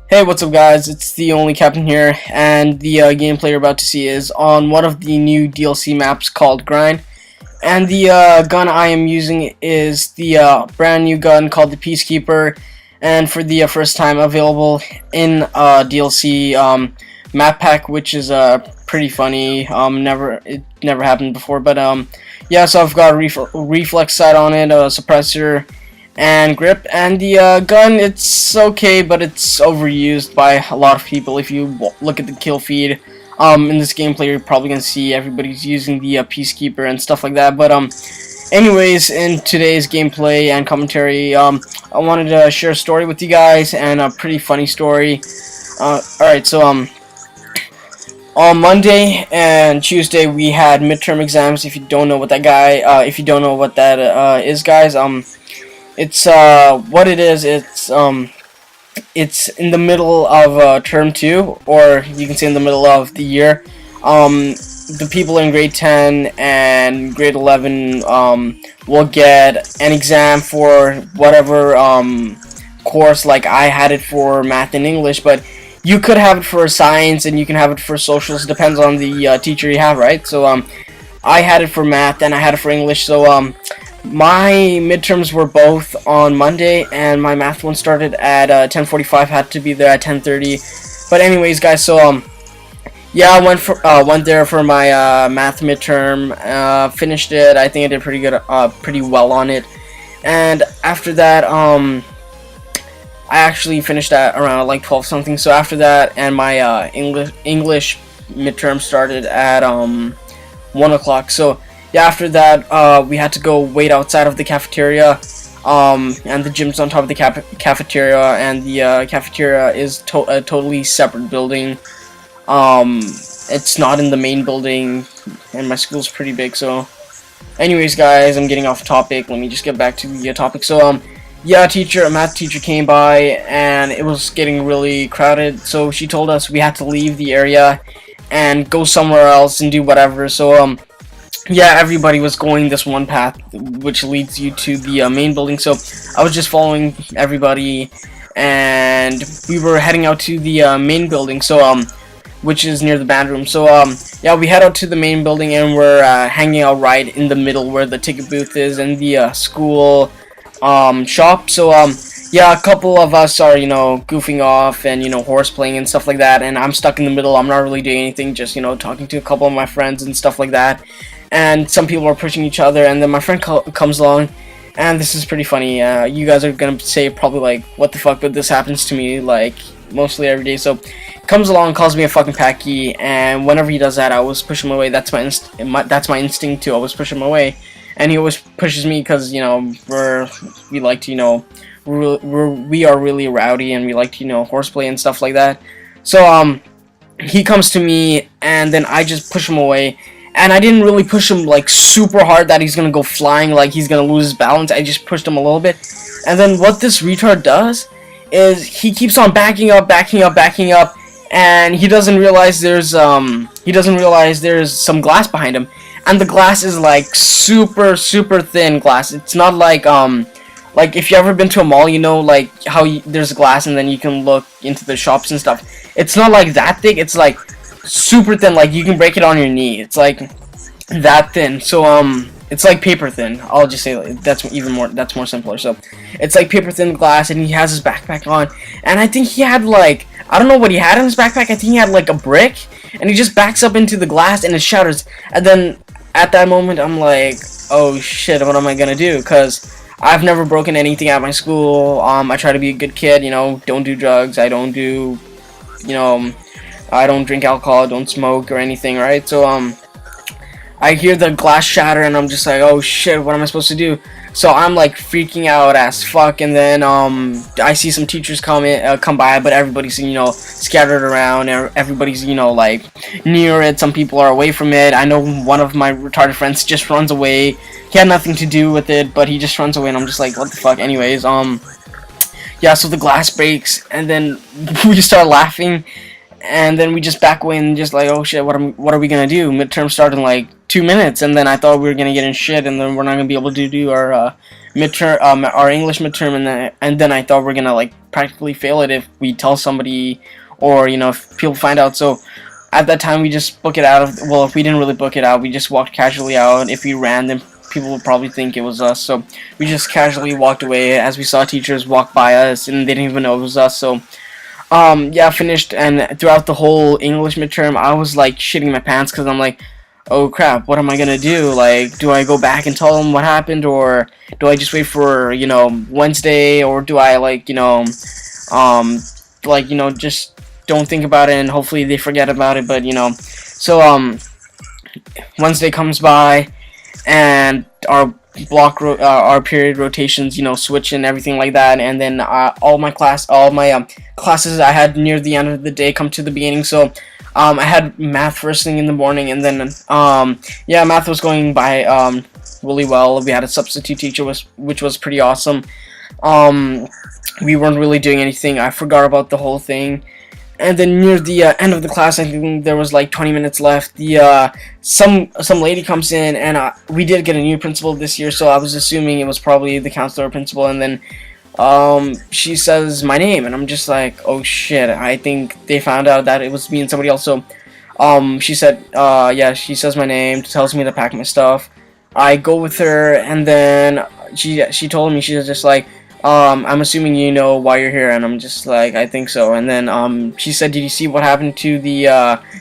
Hey, what's up guys, it's the Only Captain here, and the gameplay you're about to see is on one of the new DLC maps called Grind. And the gun I am using is the brand new gun called the Peacekeeper, and for the first time available in DLC map pack, which is pretty funny. It never happened before, but yeah, so I've got a reflex sight on it, a suppressor, and grip, and the gun, it's okay, but it's overused by a lot of people. If you look at the kill feed in this gameplay, you're probably gonna see everybody's using the Peacekeeper and stuff like that. But anyways, in today's gameplay and commentary, I wanted to share a story with you guys, and a pretty funny story. Alright, so on Monday and Tuesday we had midterm exams. If you don't know what that is, guys, it's what it is. It's in the middle of term 2, or you can say in the middle of the year. The people in grade 10 and grade 11 will get an exam for whatever course. Like, I had it for math and English, but you could have it for science, and you can have it for socials. Depends on the teacher you have, right? So I had it for math and I had it for English. So my midterms were both on Monday, and my math one started at 10:45. Had to be there at 10:30. But anyways, guys, so yeah, I went there for my math midterm. Finished it. I think I did pretty good, pretty well on it. And after that, I actually finished at around like 12 something. So after that, and my English midterm started at 1 o'clock. So yeah, after that, we had to go wait outside of the cafeteria, and the gym's on top of the cafeteria, and the cafeteria is a totally separate building. It's not in the main building, and my school's pretty big. So anyways, guys, I'm getting off topic. Let me just get back to the topic. So yeah, a math teacher came by, and it was getting really crowded, so she told us we had to leave the area and go somewhere else and do whatever. So yeah, everybody was going this one path which leads you to the main building. So I was just following everybody, and we were heading out to the main building, so which is near the band room. So yeah, we head out to the main building, and we're hanging out right in the middle where the ticket booth is and the school shop. So yeah, a couple of us are, goofing off and, horse playing and stuff like that, and I'm stuck in the middle. I'm not really doing anything, just, talking to a couple of my friends and stuff like that. And some people are pushing each other, and then my friend comes along, and this is pretty funny. You guys are gonna say probably like, what the fuck, but this happens to me like mostly every day. So comes along, calls me a fucking packy, and whenever he does that, I always push him away. That's my instinct to always push him away, and he always pushes me because we like to we are really rowdy, and we like to horseplay and stuff like that. So he comes to me, and then I just push him away. And I didn't really push him like super hard that he's gonna go flying, like he's gonna lose his balance. I just pushed him a little bit. And then what this retard does is he keeps on backing up, and he doesn't realize there's some glass behind him. And the glass is like super thin glass. It's not like if you ever been to a mall, like how there's glass and then you can look into the shops and stuff. It's not like that thick. It's like super thin, like you can break it on your knee. It's like that thin. So it's like paper thin. I'll just say that's more simpler. So it's like paper thin glass, and he has his backpack on, and I think he had like, I don't know what he had in his backpack. I think he had like a brick, and he just backs up into the glass and it shatters. And then at that moment I'm like, oh shit, what am I gonna do? Because I've never broken anything at my school. I try to be a good kid, don't do drugs, I don't do, I don't drink alcohol, don't smoke or anything, right? So I hear the glass shatter, and I'm just like, oh shit, what am I supposed to do? So I'm like freaking out as fuck, and then I see some teachers come by, but everybody's scattered around, and everybody's like near it. Some people are away from it. I know one of my retarded friends just runs away. He had nothing to do with it, but he just runs away, and I'm just like, what the fuck? Anyways, yeah, so the glass breaks, and then we start laughing. And then we just back away and just like, oh shit, what are we gonna do? Midterm started in like 2 minutes, and then I thought we were gonna get in shit, and then we're not gonna be able to do our midterm, our English midterm, and then I thought we're gonna like practically fail it if we tell somebody, or if people find out. So at that time, we just book it out of. Well, if we didn't really book it out, we just walked casually out. If we ran, then people would probably think it was us. So we just casually walked away as we saw teachers walk by us, and they didn't even know it was us. So yeah, finished, and throughout the whole English midterm, I was like shitting my pants because I'm like, oh crap, what am I gonna do? Like, do I go back and tell them what happened, or do I just wait for Wednesday, or do I just don't think about it and hopefully they forget about it? But so Wednesday comes by, and our our period rotations switch and everything like that, and then all my classes I had near the end of the day come to the beginning. So I had math first thing in the morning, and then yeah, math was going by really well. We had a substitute teacher which was pretty awesome. We weren't really doing anything. I forgot about the whole thing. And then near the end of the class, I think there was like 20 minutes left. Some lady comes in, and we did get a new principal this year, so I was assuming it was probably the counselor or principal. And then she says my name, and I'm just like, oh shit! I think they found out that it was me and somebody else. So she said, yeah, she says my name, tells me to pack my stuff. I go with her, and then she told me, she was just like, I'm assuming you know why you're here, and I'm just like, I think so. And then she said, did you see what happened to the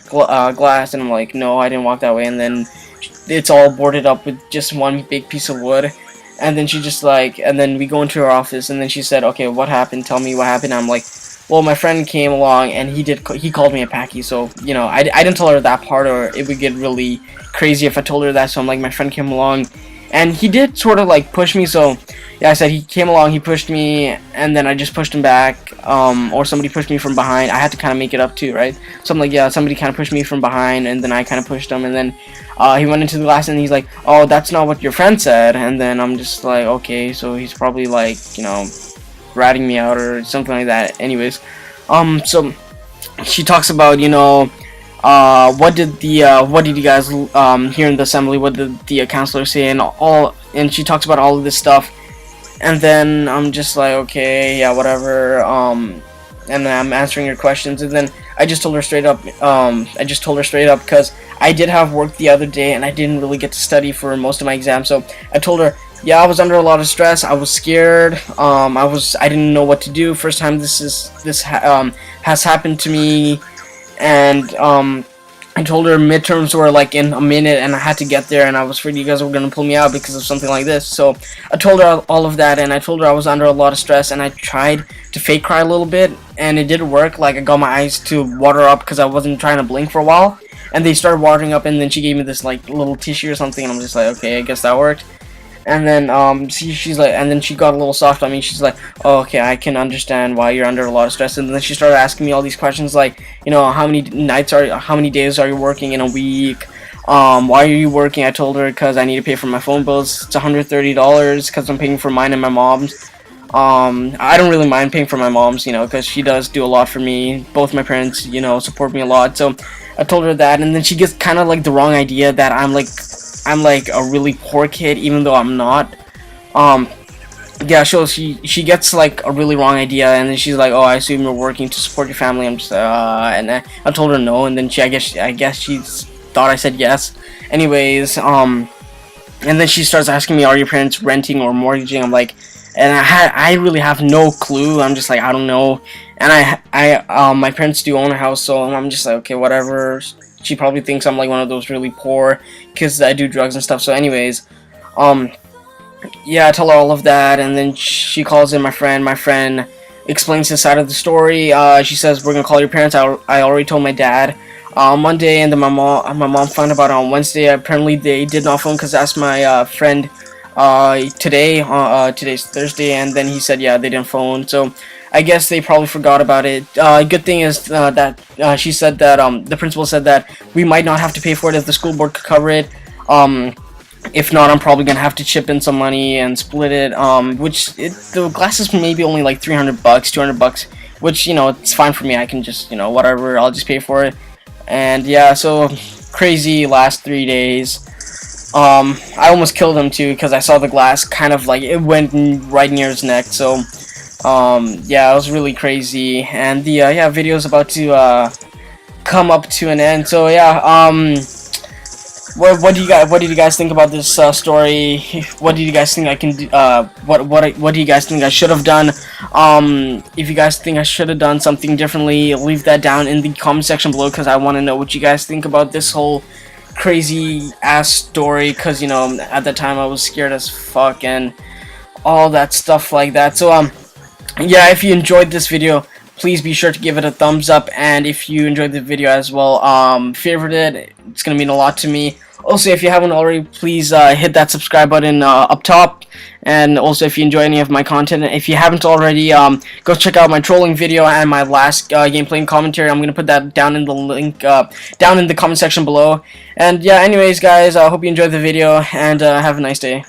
glass? And I'm like, no, I didn't walk that way. And then it's all boarded up with just one big piece of wood. And then she just like, and then we go into her office, and then she said, okay, what happened? Tell me what happened. And I'm like, well, my friend came along, and he called me a packy. So I didn't tell her that part, or it would get really crazy if I told her that. So I'm like, my friend came along, and he did sort of like push me. So yeah, I said he came along, he pushed me, and then I just pushed him back, or somebody pushed me from behind. I had to kind of make it up too, right? So I'm like, yeah, somebody kind of pushed me from behind, and then I kind of pushed him, and then he went into the glass, and he's like, oh, that's not what your friend said. And then I'm just like, okay, so he's probably like, ratting me out or something like that. Anyways, so she talks about, what did you guys hear in the assembly? What did the counselor say? And she talks about all of this stuff. And then I'm just like, okay, yeah, whatever. And then I'm answering her questions, and then I just told her straight up. Because I did have work the other day, and I didn't really get to study for most of my exams. So I told her, yeah, I was under a lot of stress. I was scared. I didn't know what to do. First time this has happened to me, and I told her midterms were like in a minute, and I had to get there, and I was afraid you guys were gonna pull me out because of something like this. So I told her all of that, and I told her I was under a lot of stress, and I tried to fake cry a little bit, and it didn't work. Like, I got my eyes to water up because I wasn't trying to blink for a while, and they started watering up, and then she gave me this like little tissue or something, and I'm just like, okay, I guess that worked. And then she's like, and then she got a little soft on me. She's like, oh, okay, I can understand why you're under a lot of stress. And then she started asking me all these questions, like, how many days are you working in a week? Why are you working? I told her because I need to pay for my phone bills. It's $130 because I'm paying for mine and my mom's. I don't really mind paying for my mom's, because she does do a lot for me. Both my parents, support me a lot. So I told her that, and then she gets kind of like the wrong idea that I'm like a really poor kid, even though I'm not. Yeah, so she gets like a really wrong idea, and then she's like, oh, I assume you're working to support your family. I'm just and I told her no, and then I guess she thought I said yes. Anyways, and then she starts asking me, are your parents renting or mortgaging? I'm like, and I really have no clue. I'm just like, I don't know. And my parents do own a house, so I'm just like, okay, whatever. She probably thinks I'm like one of those really poor kids that do drugs and stuff. So anyways, yeah, I tell her all of that, and then she calls in my friend. My friend explains his side of the story. She says, we're gonna call your parents. I already told my dad on Monday, and then my mom found about it on Wednesday. Apparently they did not phone because I asked my friend today. Today's Thursday, and then he said, yeah, they didn't phone. So I guess they probably forgot about it. Good thing is that she said that the principal said that we might not have to pay for it if the school board could cover it. If not, I'm probably gonna have to chip in some money and split it. The glasses maybe only like $300, $200, which it's fine for me. I can just whatever. I'll just pay for it. And yeah, so crazy last 3 days. I almost killed him too because I saw the glass kind of like it went right near his neck. So yeah, it was really crazy, and the yeah, video's about to come up to an end. So yeah, what did you guys think about this story? What did you guys think I can do? What do you guys think I should have done? If you guys think I should have done something differently, leave that down in the comment section below, because I want to know what you guys think about this whole crazy ass story. Because you know, at the time I was scared as fuck and all that stuff like that. So yeah, if you enjoyed this video, please be sure to give it a thumbs up, and if you enjoyed the video as well, favorite it. It's gonna mean a lot to me. Also, if you haven't already, please hit that subscribe button up top, and also if you enjoy any of my content, if you haven't already, go check out my trolling video and my last gameplay and commentary. I'm gonna put that down in the link down in the comment section below. And yeah, anyways guys, I hope you enjoyed the video, and have a nice day.